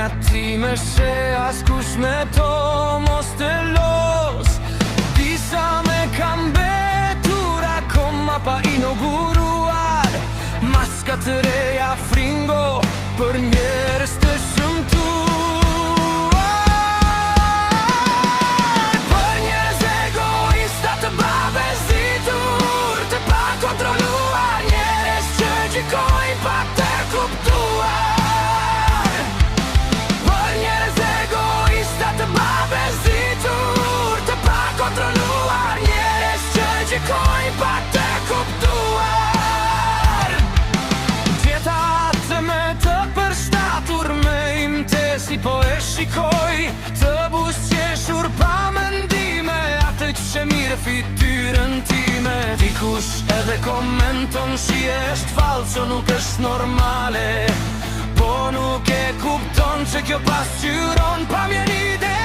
Mendja time se askush me to mos të los. Disa me kam betur akoma pa inauguruar maska të reja fringo për njerëz të shëmtuar, për njerëz egoista të babezitur, të pakontrolluar, njerëz që gjykojnë pa të kuptuar, për njerëz egoista të babezitur, të pakontrolluar, njerëz që gjykojnë pa të kuptuar. Gjetat me të përshtatur me imtesi po e shikoj, të buzëqeshur pa mendime, atë që mirë fytyrën time. Dikush edhe komenton si është falso, nuk është normale, po nuk e kupton që kjo pasqyron pamjen ide